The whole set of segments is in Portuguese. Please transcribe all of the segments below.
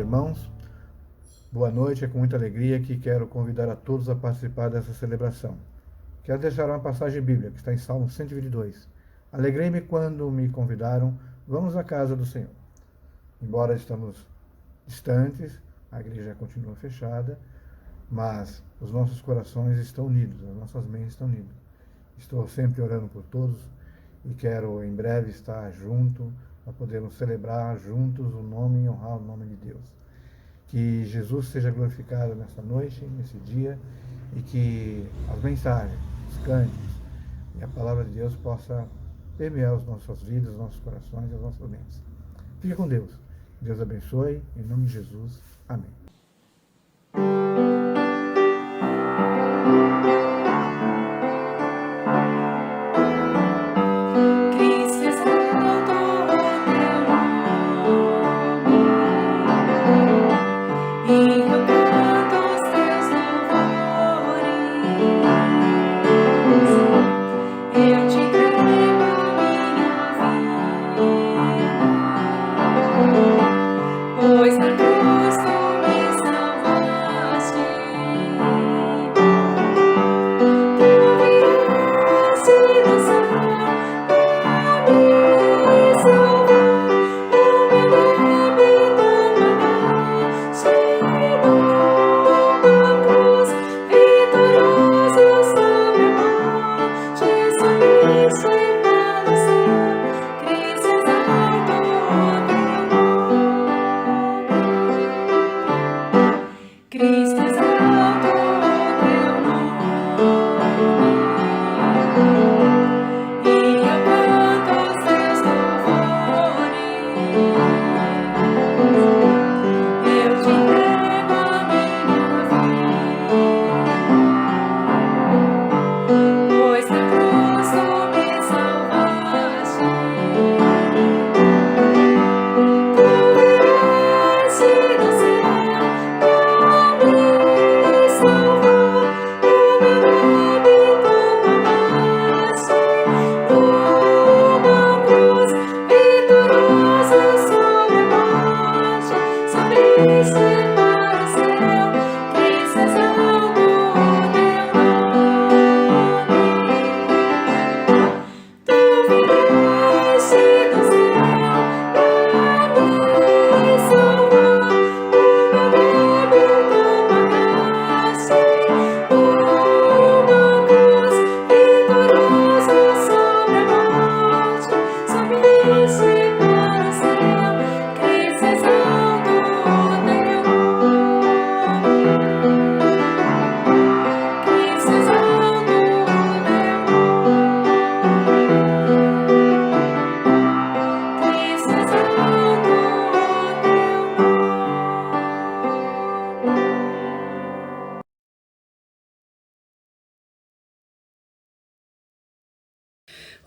irmãos, boa noite. É com muita alegria que quero convidar a todos a participar dessa celebração. Quero deixar uma passagem bíblica que está em Salmo 122. Alegrei-me quando me convidaram, vamos à casa do Senhor. Embora estamos distantes, a igreja continua fechada, mas os nossos corações estão unidos, as nossas mentes estão unidas. Estou sempre orando por todos e quero em breve estar junto para podermos celebrar juntos o nome e honrar o nome de Deus. Que Jesus seja glorificado nessa noite, nesse dia, e que as mensagens, os cânticos e a palavra de Deus possa permear as nossas vidas, os nossos corações e as nossas mentes. Fique com Deus. Deus abençoe. Em nome de Jesus. Amém.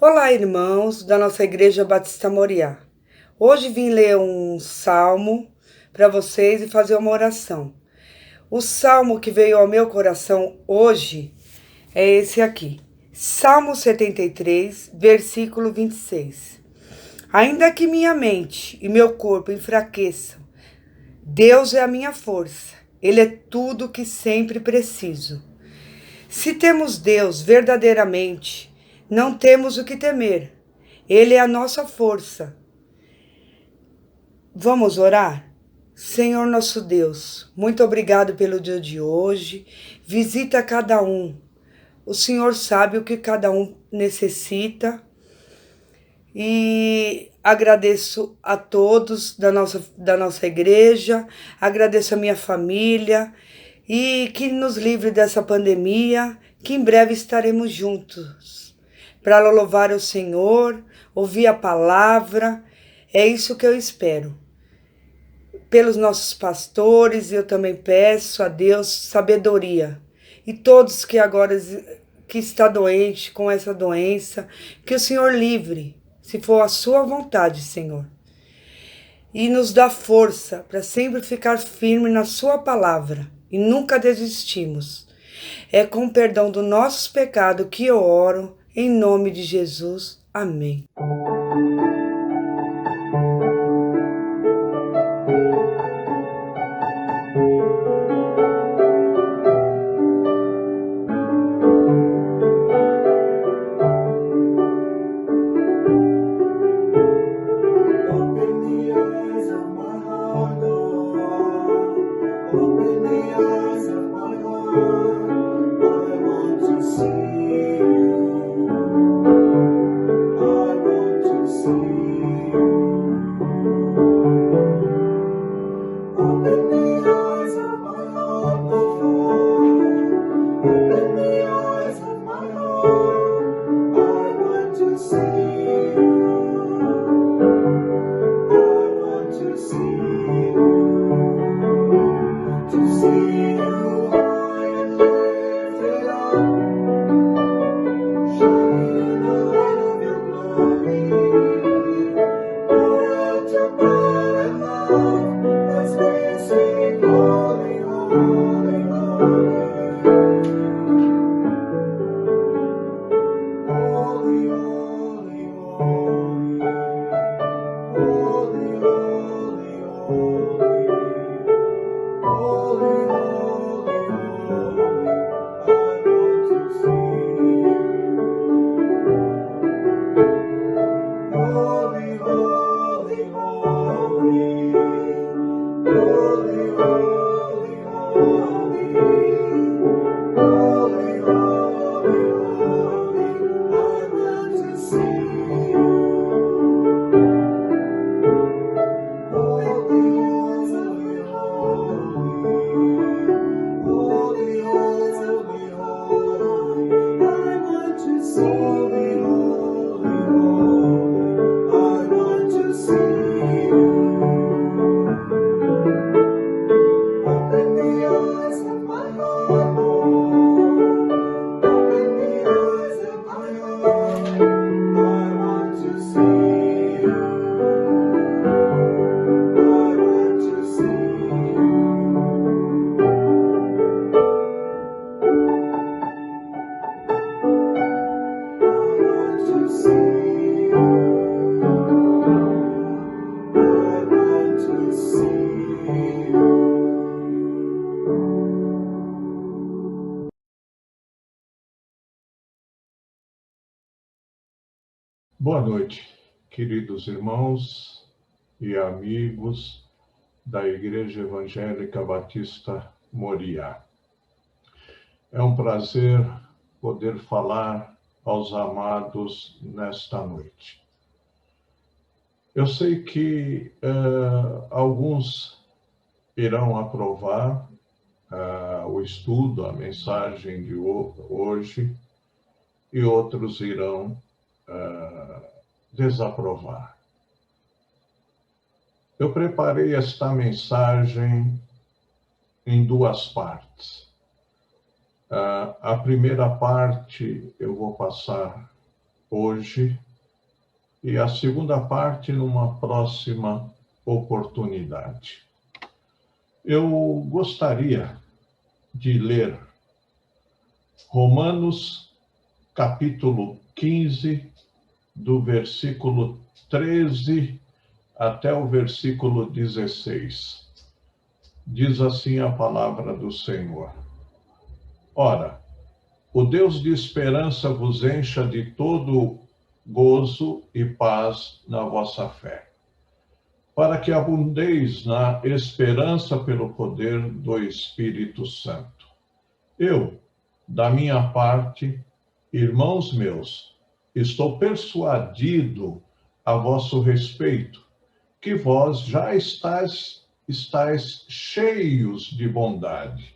Olá, irmãos da nossa Igreja Batista Moriá. Hoje vim ler um salmo para vocês e fazer uma oração. O salmo que veio ao meu coração hoje é esse aqui. Salmo 73, versículo 26. Ainda que minha mente e meu corpo enfraqueçam, Deus é a minha força. Ele é tudo que sempre preciso. Se temos Deus verdadeiramente, não temos o que temer. Ele é a nossa força. Vamos orar? Senhor nosso Deus, muito obrigado pelo dia de hoje. Visita cada um. O Senhor sabe o que cada um necessita. E agradeço a todos da nossa igreja. Agradeço a minha família. E que nos livre dessa pandemia, que em breve estaremos juntos para louvar o Senhor, ouvir a palavra. É isso que eu espero. Pelos nossos pastores, eu também peço a Deus sabedoria. E todos que agora que está doente com essa doença, que o Senhor livre, se for a sua vontade, Senhor. E nos dá força para sempre ficar firme na sua palavra e nunca desistimos. É com o perdão dos nossos pecados que eu oro, em nome de Jesus. Amém. Boa noite, queridos irmãos e amigos da Igreja Evangélica Batista Moriá. É um prazer poder falar aos amados nesta noite. Eu sei que alguns irão aprovar o estudo, a mensagem de hoje, e outros irão desaprovar. Eu preparei esta mensagem em duas partes. A primeira parte eu vou passar hoje e a segunda parte numa próxima oportunidade. Eu gostaria de ler Romanos, capítulo 15, do versículo 13 até o versículo 16. Diz assim a palavra do Senhor. Ora, o Deus de esperança vos encha de todo gozo e paz na vossa fé, para que abundeis na esperança pelo poder do Espírito Santo. Eu, da minha parte, irmãos meus, estou persuadido a vosso respeito, que vós já estáis cheios de bondade,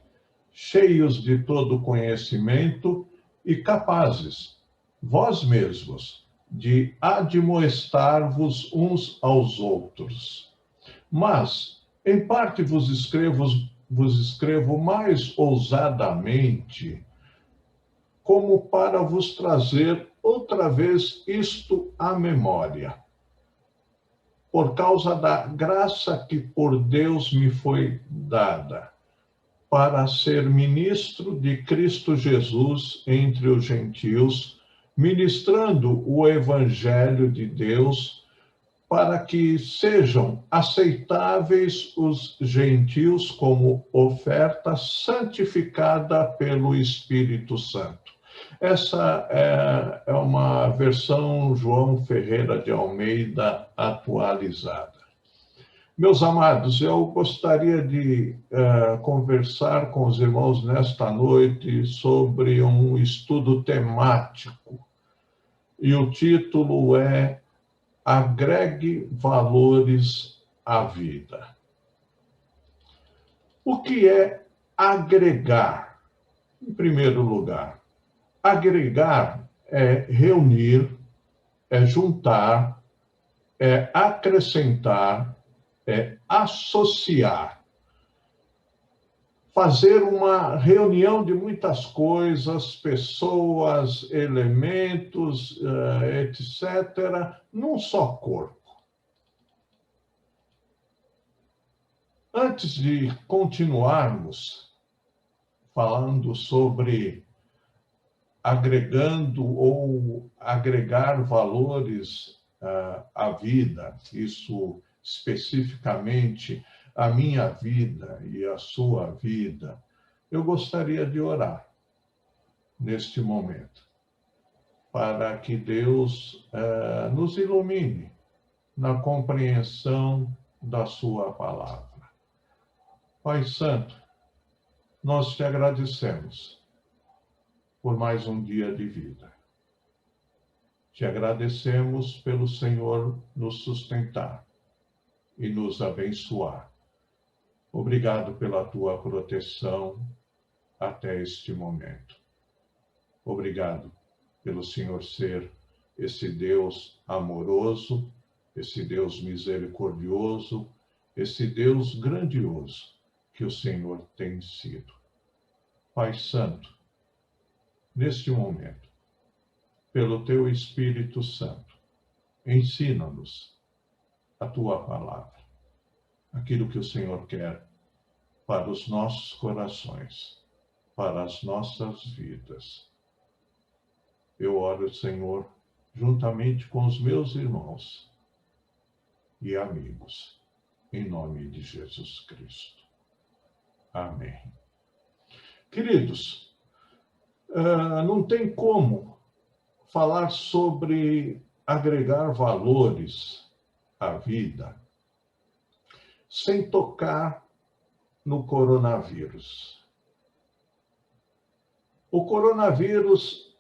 cheios de todo conhecimento e capazes, vós mesmos, de admoestar-vos uns aos outros. Mas, em parte vos escrevo mais ousadamente, como para vos trazer outra vez isto à memória, por causa da graça que por Deus me foi dada, para ser ministro de Cristo Jesus entre os gentios, ministrando o Evangelho de Deus, para que sejam aceitáveis os gentios como oferta santificada pelo Espírito Santo. Essa é uma versão João Ferreira de Almeida atualizada. Meus amados, eu gostaria de conversar com os irmãos nesta noite sobre um estudo temático. E o título é Agregue Valores à Vida. O que é agregar? Em primeiro lugar, agregar é reunir, é juntar, é acrescentar, é associar. Fazer uma reunião de muitas coisas, pessoas, elementos, etc., num só corpo. Antes de continuarmos falando sobre agregando ou agregar valores à vida, isso especificamente a minha vida e a sua vida, eu gostaria de orar neste momento, para que Deus nos ilumine na compreensão da sua palavra. Pai Santo, nós te agradecemos por mais um dia de vida. Te agradecemos pelo Senhor nos sustentar e nos abençoar. Obrigado pela tua proteção até este momento. Obrigado pelo Senhor ser esse Deus amoroso, esse Deus misericordioso, esse Deus grandioso que o Senhor tem sido. Pai Santo, neste momento, pelo teu Espírito Santo, ensina-nos a tua palavra, aquilo que o Senhor quer para os nossos corações, para as nossas vidas. Eu oro, Senhor, juntamente com os meus irmãos e amigos, em nome de Jesus Cristo. Amém. Queridos, não tem como falar sobre agregar valores à vida sem tocar no coronavírus. O coronavírus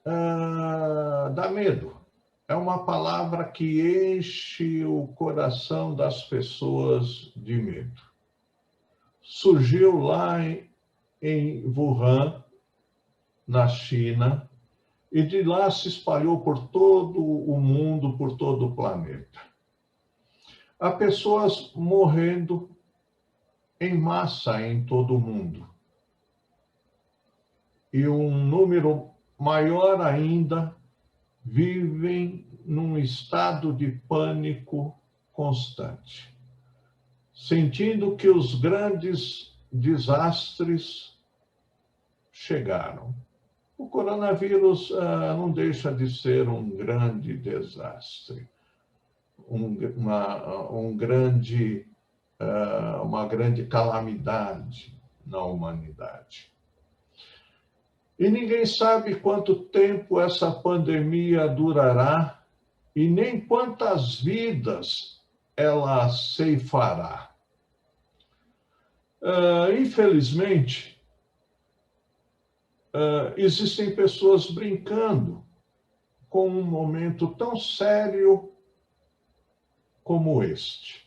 dá medo. É uma palavra que enche o coração das pessoas de medo. Surgiu lá em Wuhan, na China, e de lá se espalhou por todo o mundo, por todo o planeta. Há pessoas morrendo em massa em todo o mundo. E um número maior ainda vivem num estado de pânico constante, sentindo que os grandes desastres chegaram. O coronavírus não deixa de ser um grande desastre, uma grande calamidade na humanidade. E ninguém sabe quanto tempo essa pandemia durará e nem quantas vidas ela ceifará. Infelizmente, existem pessoas brincando com um momento tão sério como este.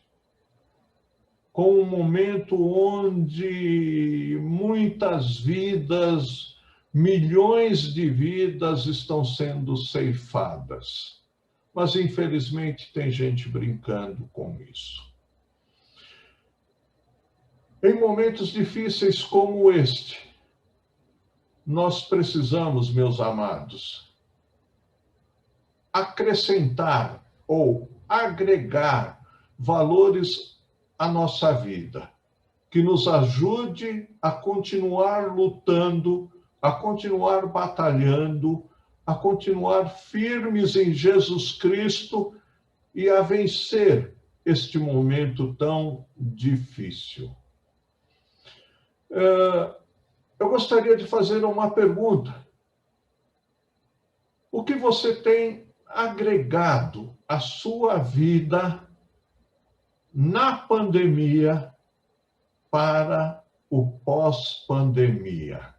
Com um momento onde muitas vidas, milhões de vidas estão sendo ceifadas. Mas, infelizmente, tem gente brincando com isso. Em momentos difíceis como este, nós precisamos, meus amados, acrescentar ou agregar valores à nossa vida, que nos ajude a continuar lutando, a continuar batalhando, a continuar firmes em Jesus Cristo e a vencer este momento tão difícil. Eu gostaria de fazer uma pergunta. O que você tem agregado à sua vida na pandemia para o pós-pandemia.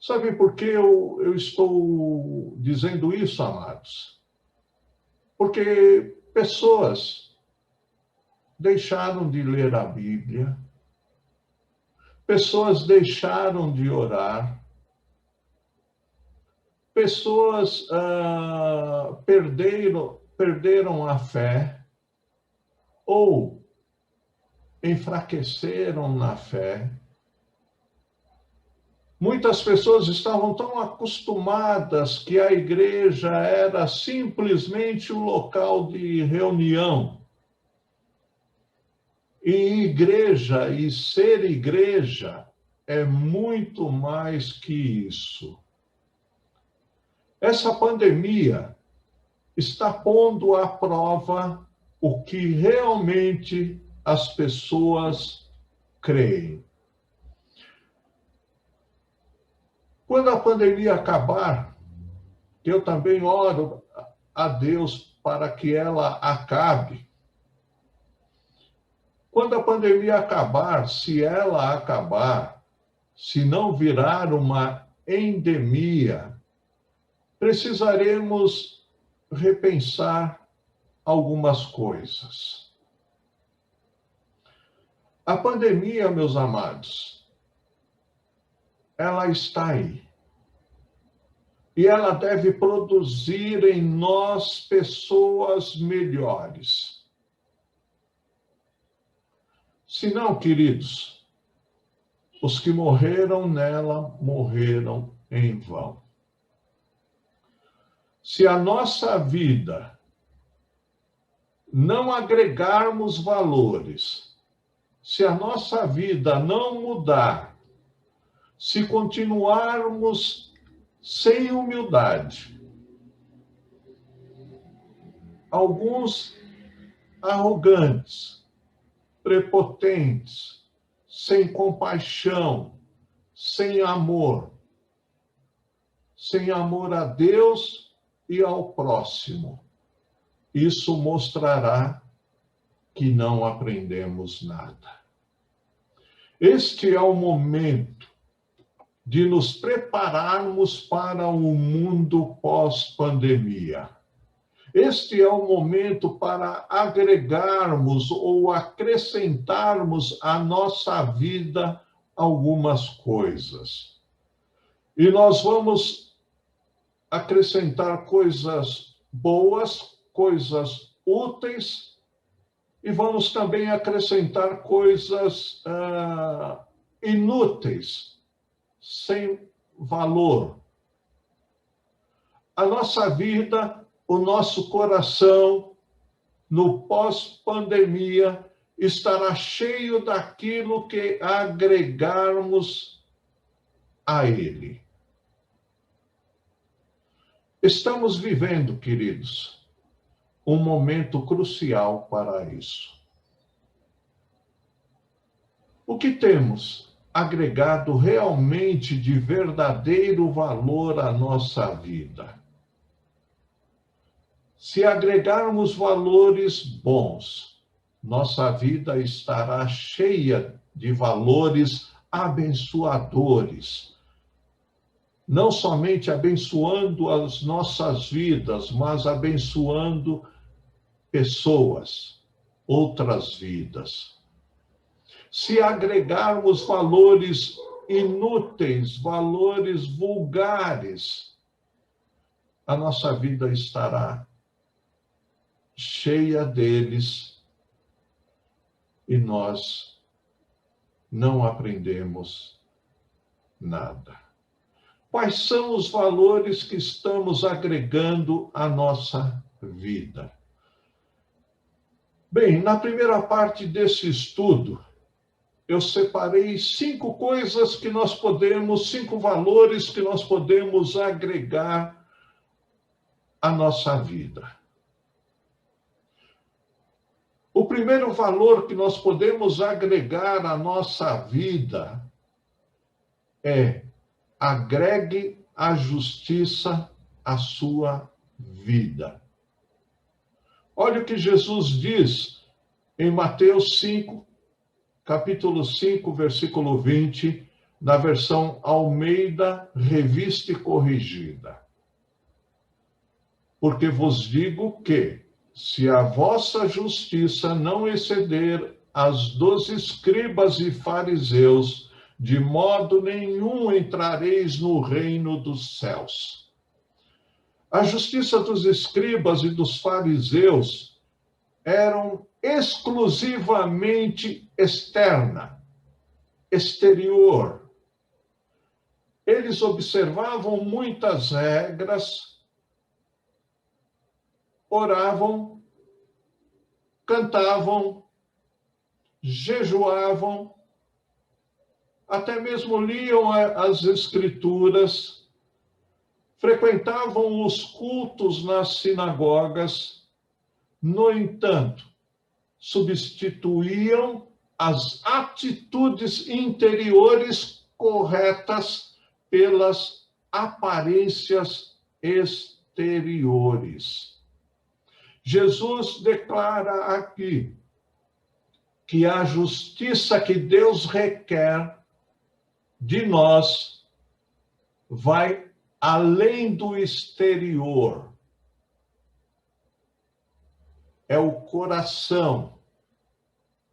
Sabe por que eu estou dizendo isso, amados? Porque pessoas deixaram de ler a Bíblia, pessoas deixaram de orar, pessoas perderam a fé ou enfraqueceram na fé. Muitas pessoas estavam tão acostumadas que a igreja era simplesmente um local de reunião. E igreja e ser igreja é muito mais que isso. Essa pandemia está pondo à prova o que realmente as pessoas creem. Quando a pandemia acabar, eu também oro a Deus para que ela acabe. Quando a pandemia acabar, se ela acabar, se não virar uma endemia, precisaremos repensar algumas coisas. A pandemia, meus amados, ela está aí. E ela deve produzir em nós pessoas melhores. Se não, queridos, os que morreram nela morreram em vão. Se a nossa vida não agregarmos valores, se a nossa vida não mudar, se continuarmos sem humildade, alguns arrogantes, prepotentes, sem compaixão, sem amor a Deus e ao próximo, isso mostrará que não aprendemos nada. Este é o momento de nos prepararmos para o mundo pós-pandemia. Este é o momento para agregarmos ou acrescentarmos à nossa vida algumas coisas. E nós vamos acrescentar coisas boas, coisas úteis, e vamos também acrescentar coisas inúteis, sem valor. A nossa vida, o nosso coração, no pós-pandemia, estará cheio daquilo que agregarmos a ele. Estamos vivendo, queridos, um momento crucial para isso. O que temos agregado realmente de verdadeiro valor à nossa vida? Se agregarmos valores bons, nossa vida estará cheia de valores abençoadores. Não somente abençoando as nossas vidas, mas abençoando pessoas, outras vidas. Se agregarmos valores inúteis, valores vulgares, a nossa vida estará cheia deles e nós não aprendemos nada. Quais são os valores que estamos agregando à nossa vida? Bem, na primeira parte desse estudo, eu separei 5 coisas que nós podemos, 5 valores que nós podemos agregar à nossa vida. O primeiro valor que nós podemos agregar à nossa vida é: agregue a justiça à sua vida. Olha o que Jesus diz em Mateus 5, capítulo 5, versículo 20, na versão Almeida, Revista e Corrigida. Porque vos digo que, se a vossa justiça não exceder as dos escribas e fariseus, de modo nenhum entrareis no reino dos céus. A justiça dos escribas e dos fariseus eram exclusivamente externa, exterior. Eles observavam muitas regras, oravam, cantavam, jejuavam, até mesmo liam as Escrituras, frequentavam os cultos nas sinagogas. No entanto, substituíam as atitudes interiores corretas pelas aparências exteriores. Jesus declara aqui que a justiça que Deus requer de nós vai além do exterior. É o coração,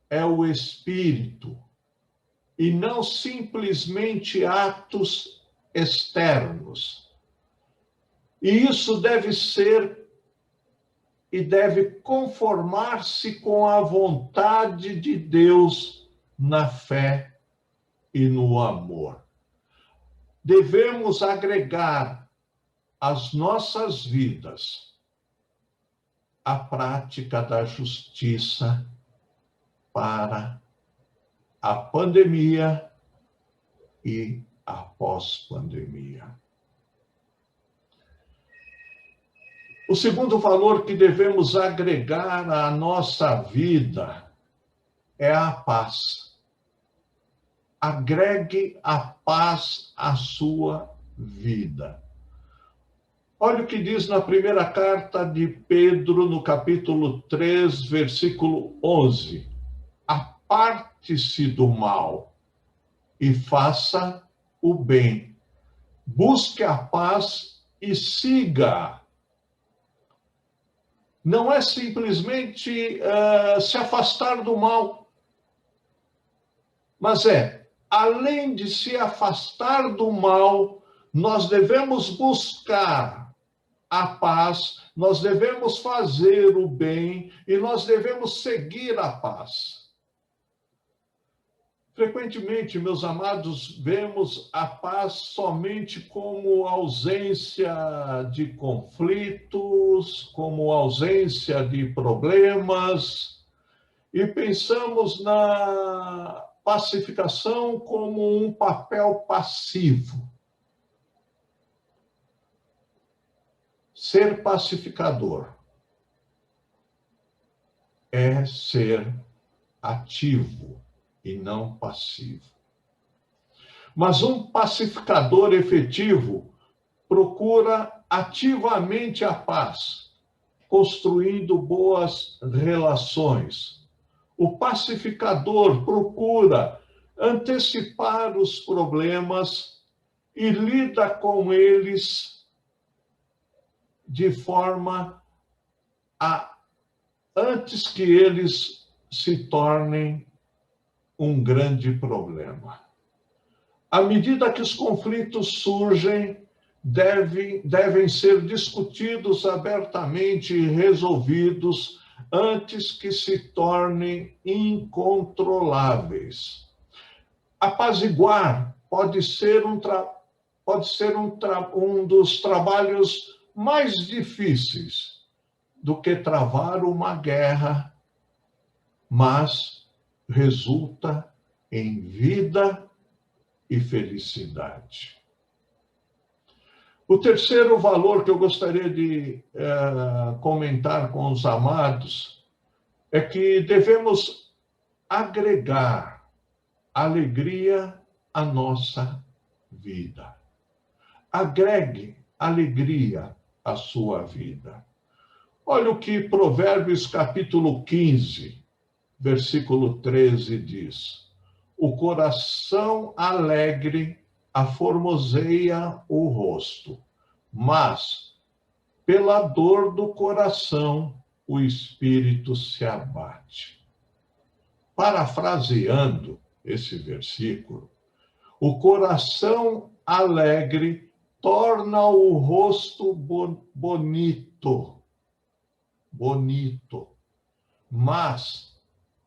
é o espírito, e não simplesmente atos externos. E isso deve ser e deve conformar-se com a vontade de Deus na fé e no amor. Devemos agregar às nossas vidas a prática da justiça para a pandemia e a pós-pandemia. O segundo valor que devemos agregar à nossa vida é a paz. Agregue a paz à sua vida. Olha o que diz na primeira carta de Pedro, no capítulo 3, versículo 11. Aparte-se do mal e faça o bem. Busque a paz e siga. Não é simplesmente se afastar do mal, mas além de se afastar do mal, nós devemos buscar a paz, nós devemos fazer o bem e nós devemos seguir a paz. Frequentemente, meus amados, vemos a paz somente como ausência de conflitos, como ausência de problemas, e pensamos na pacificação como um papel passivo. Ser pacificador é ser ativo e não passivo. Mas um pacificador efetivo procura ativamente a paz, construindo boas relações. O pacificador procura antecipar os problemas e lida com eles de forma antes que eles se tornem um grande problema. À medida que os conflitos surgem, devem ser discutidos abertamente e resolvidos antes que se tornem incontroláveis. Apaziguar pode ser um dos trabalhos mais difíceis do que travar uma guerra, mas resulta em vida e felicidade. O terceiro valor que eu gostaria de comentar com os amados é que devemos agregar alegria à nossa vida. Agregue alegria à sua vida. Olha o que Provérbios capítulo 15, versículo 13 diz: o coração alegre aformoseia o rosto, mas pela dor do coração o espírito se abate. Parafraseando esse versículo, o coração alegre torna o rosto bonito, mas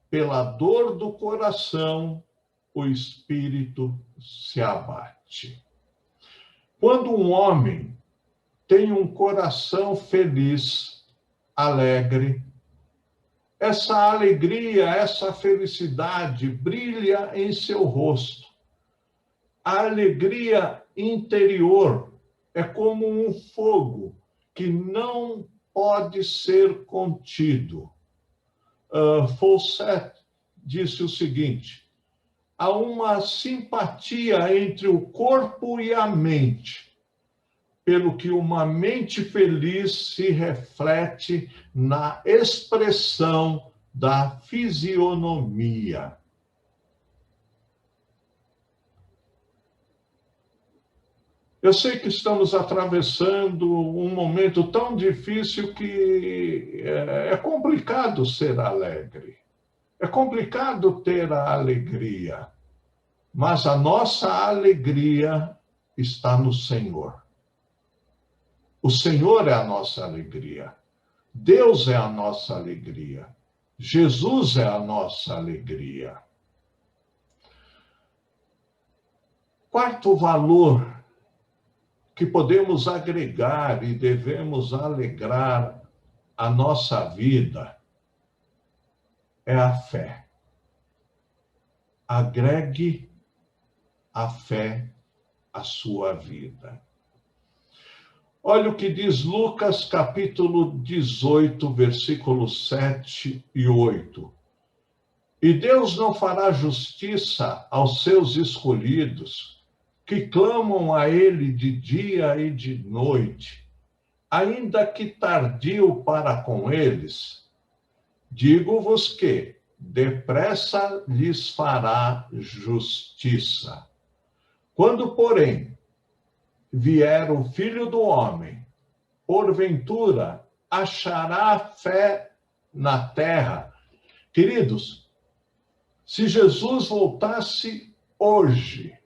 pela dor do coração o espírito se abate. Quando um homem tem um coração feliz, alegre, essa alegria, essa felicidade brilha em seu rosto. A alegria interior é como um fogo que não pode ser contido. Fawcett disse o seguinte: há uma simpatia entre o corpo e a mente, pelo que uma mente feliz se reflete na expressão da fisionomia. Eu sei que estamos atravessando um momento tão difícil que é complicado ser alegre. É complicado ter a alegria. Mas a nossa alegria está no Senhor. O Senhor é a nossa alegria. Deus é a nossa alegria. Jesus é a nossa alegria. Quarto valor que podemos agregar e devemos alegrar a nossa vida é a fé. Agregue a fé à sua vida. Olha o que diz Lucas, capítulo 18, versículos 7 e 8. E Deus não fará justiça aos seus escolhidos, que clamam a ele de dia e de noite, ainda que tardio para com eles. Digo-vos que depressa lhes fará justiça. Quando, porém, vier o Filho do Homem, porventura achará fé na terra. Queridos, se Jesus voltasse hoje,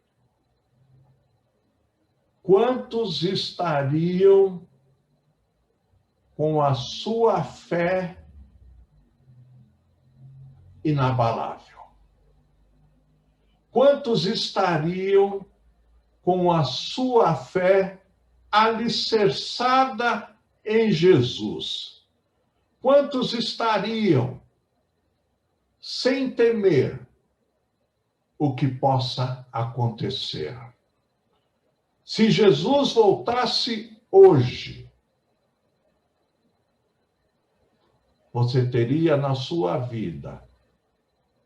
quantos estariam com a sua fé inabalável? Quantos estariam com a sua fé alicerçada em Jesus? Quantos estariam sem temer o que possa acontecer? Se Jesus voltasse hoje, você teria na sua vida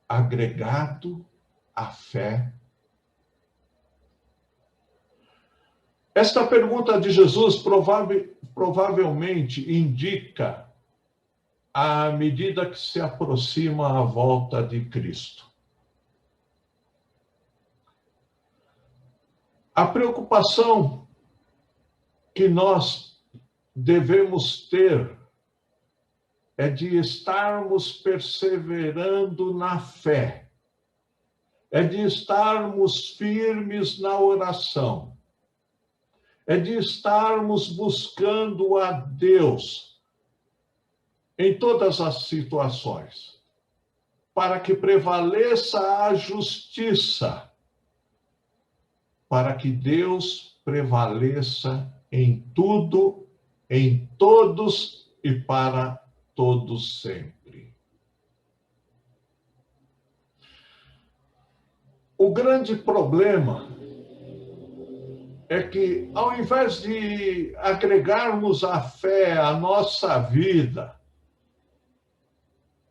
agregado a fé? Esta pergunta de Jesus provavelmente indica a medida que se aproxima a volta de Cristo. A preocupação que nós devemos ter é de estarmos perseverando na fé, é de estarmos firmes na oração, é de estarmos buscando a Deus em todas as situações, para que prevaleça a justiça, para que Deus prevaleça em tudo, em todos e para todos sempre. O grande problema é que, ao invés de agregarmos a fé à nossa vida,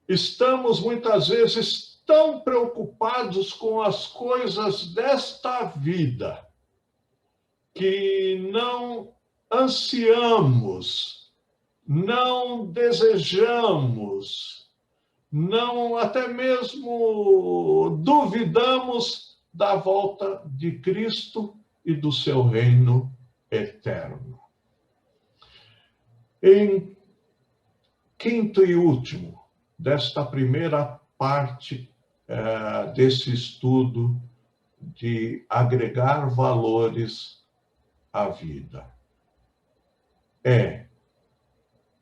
estamos muitas vezes tão preocupados com as coisas desta vida que não ansiamos, não desejamos, não até mesmo duvidamos da volta de Cristo e do seu reino eterno. Em quinto e último desta primeira parte desse estudo de agregar valores à vida,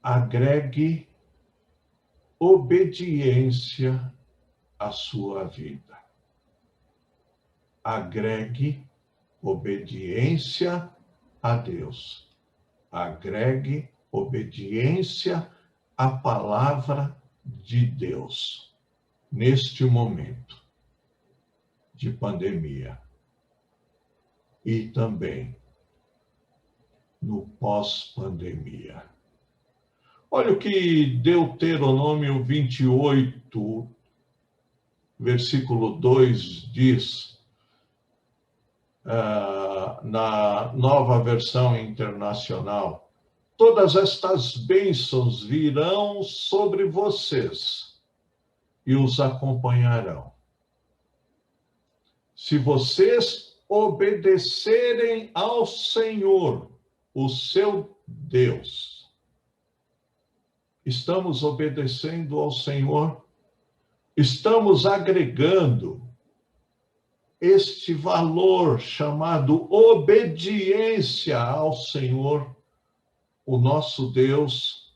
agregue obediência à sua vida. Agregue obediência a Deus. Agregue obediência à palavra de Deus neste momento de pandemia e também no pós-pandemia. Olha o que Deuteronômio 28, versículo 2 diz, na Nova Versão Internacional: todas estas bênçãos virão sobre vocês e os acompanharão, se vocês obedecerem ao Senhor, o seu Deus. Estamos obedecendo ao Senhor? Estamos agregando este valor chamado obediência ao Senhor, o nosso Deus?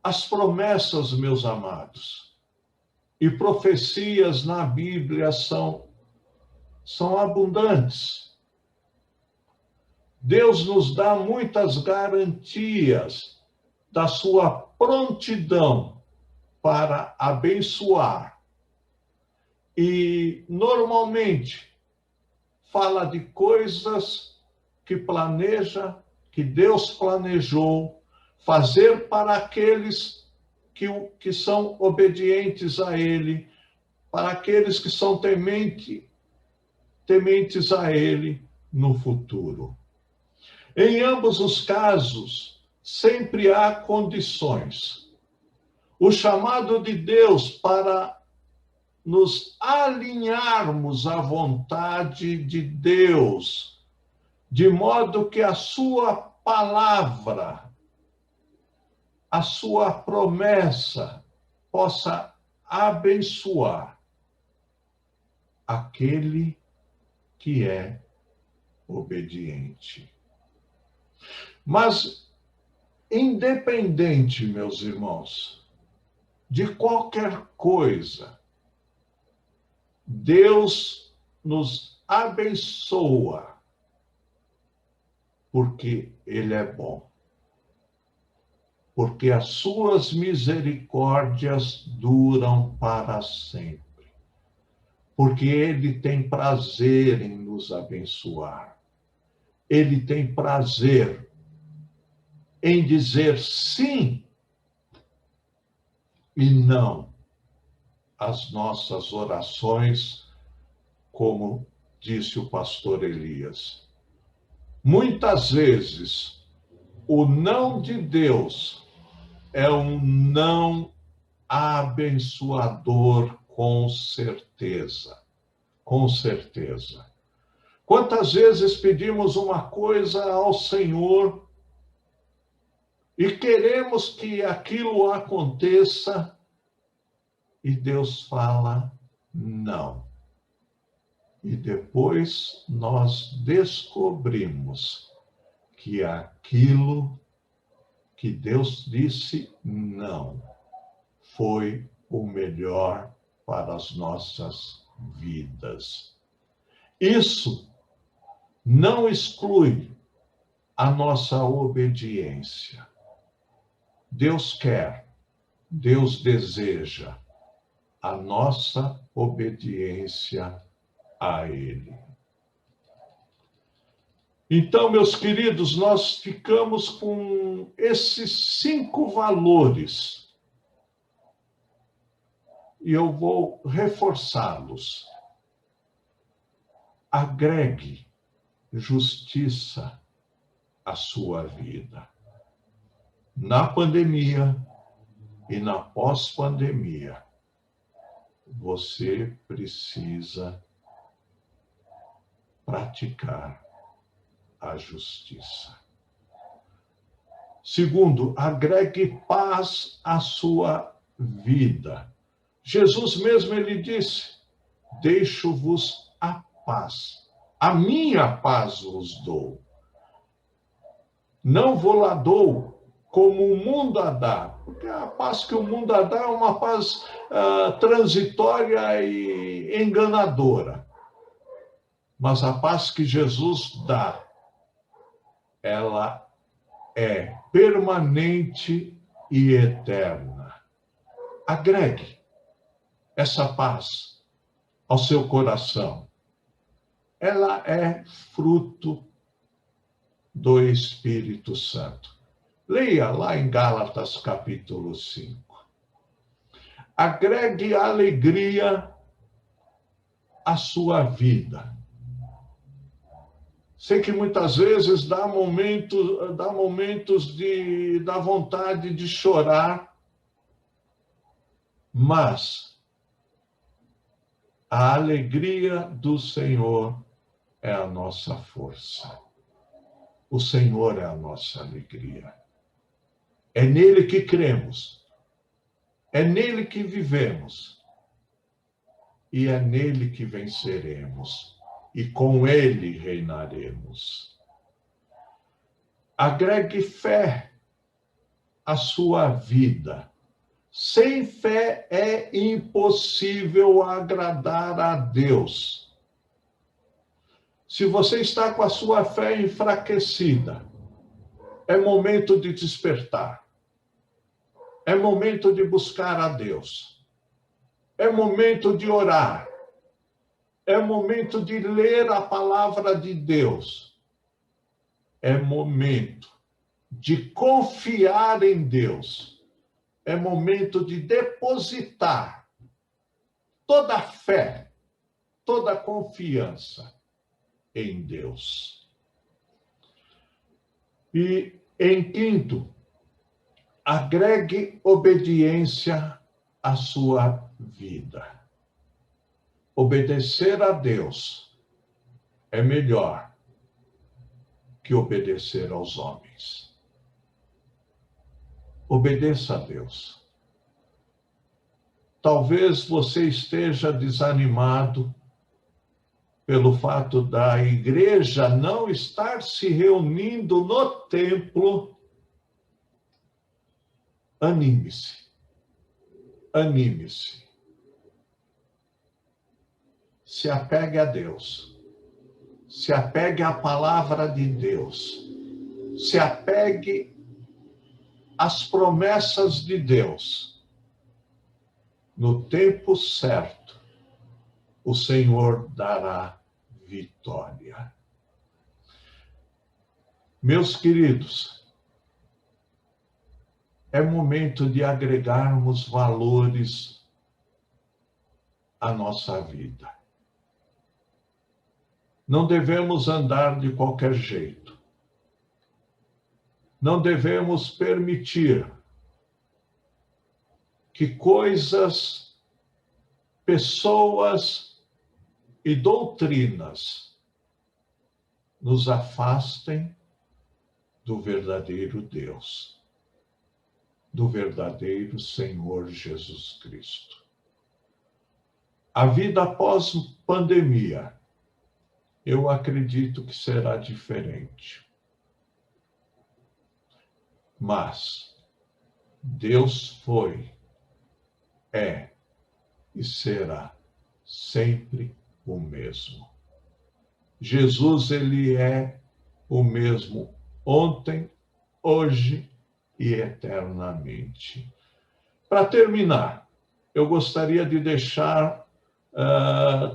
As promessas, meus amados, e profecias na Bíblia são abundantes. Deus nos dá muitas garantias da sua prontidão para abençoar. E, normalmente, fala de coisas que que Deus planejou fazer para aqueles que são obedientes a Ele, para aqueles que são tementes a Ele no futuro. Em ambos os casos, sempre há condições. O chamado de Deus para nos alinharmos à vontade de Deus, de modo que a sua palavra, a sua promessa possa abençoar aquele que é obediente. Mas, independente, meus irmãos, de qualquer coisa, Deus nos abençoa, porque Ele é bom. Porque as suas misericórdias duram para sempre. Porque Ele tem prazer em nos abençoar. Ele tem prazer em dizer sim e não às nossas orações, como disse o pastor Elias. Muitas vezes, o não de Deus é um não abençoador, com certeza. Com certeza. Quantas vezes pedimos uma coisa ao Senhor e queremos que aquilo aconteça e Deus fala não. E depois nós descobrimos que aquilo que Deus disse não foi o melhor para as nossas vidas. Isso não exclui a nossa obediência. Deus quer, Deus deseja a nossa obediência a Ele. Então, meus queridos, nós ficamos com esses 5 valores. E eu vou reforçá-los. Agregue justiça à sua vida. Na pandemia, E na pós-pandemia, você precisa praticar a justiça. Segundo, agregue paz à sua vida. Jesus mesmo, ele disse, deixo-vos a paz. A minha paz vos dou. Não vou lá dou como o mundo a dá. Porque a paz que o mundo a dá é uma paz transitória e enganadora. Mas a paz que Jesus dá, ela é permanente e eterna. Agregue essa paz ao seu coração. Ela é fruto do Espírito Santo. Leia lá em Gálatas capítulo 5. Agregue alegria à sua vida. Sei que muitas vezes dá momentos da vontade de chorar, mas a alegria do Senhor é a nossa força. O Senhor é a nossa alegria. É nele que cremos, é nele que vivemos e é nele que venceremos e com ele reinaremos. Agregue fé à sua vida. Sem fé é impossível agradar a Deus. Se você está com a sua fé enfraquecida, é momento de despertar. É momento de buscar a Deus. É momento de orar. É momento de ler a palavra de Deus. É momento de confiar em Deus. É momento de depositar toda a fé, toda a confiança em Deus. E, em quinto, agregue obediência à sua vida. Obedecer a Deus é melhor que obedecer aos homens. Obedeça a Deus. Talvez você esteja desanimado pelo fato da igreja não estar se reunindo no templo. Anime-se. Anime-se. Se apegue a Deus. Se apegue à palavra de Deus. Se apegue às promessas de Deus. No tempo certo, o Senhor dará vitória. Meus queridos, é momento de agregarmos valores à nossa vida. Não devemos andar de qualquer jeito. Não devemos permitir que coisas, pessoas e doutrinas nos afastem do verdadeiro Deus, do verdadeiro Senhor Jesus Cristo. A vida após pandemia, eu acredito que será diferente. Mas Deus foi, é e será sempre o mesmo. Jesus, ele é o mesmo ontem, hoje e eternamente. Para terminar, eu gostaria de deixar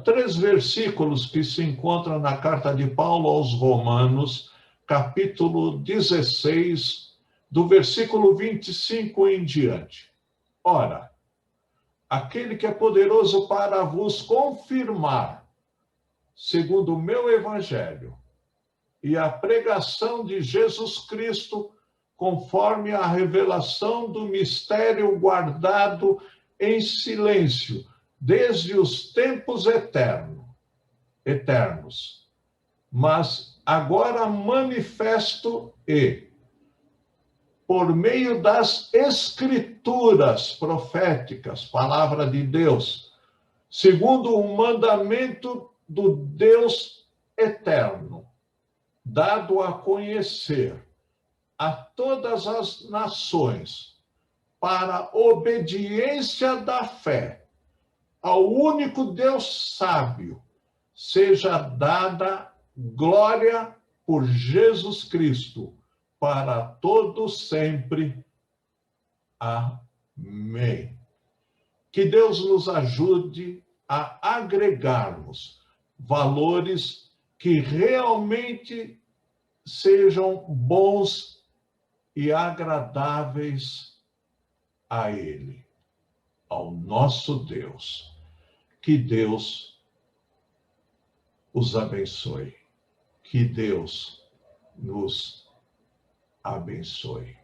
3 versículos que se encontram na carta de Paulo aos Romanos, capítulo 16, do versículo 25 em diante. Ora, aquele que é poderoso para vos confirmar, segundo o meu evangelho, e a pregação de Jesus Cristo, conforme a revelação do mistério guardado em silêncio, desde os tempos eternos, mas agora manifesto e, por meio das escrituras proféticas, palavra de Deus, segundo o mandamento do Deus eterno, dado a conhecer a todas as nações, para a obediência da fé ao único Deus sábio, seja dada glória por Jesus Cristo, para todos sempre. Amém. Que Deus nos ajude a agregarmos valores que realmente sejam bons e agradáveis a Ele, ao nosso Deus. Que Deus os abençoe. Que Deus nos abençoe.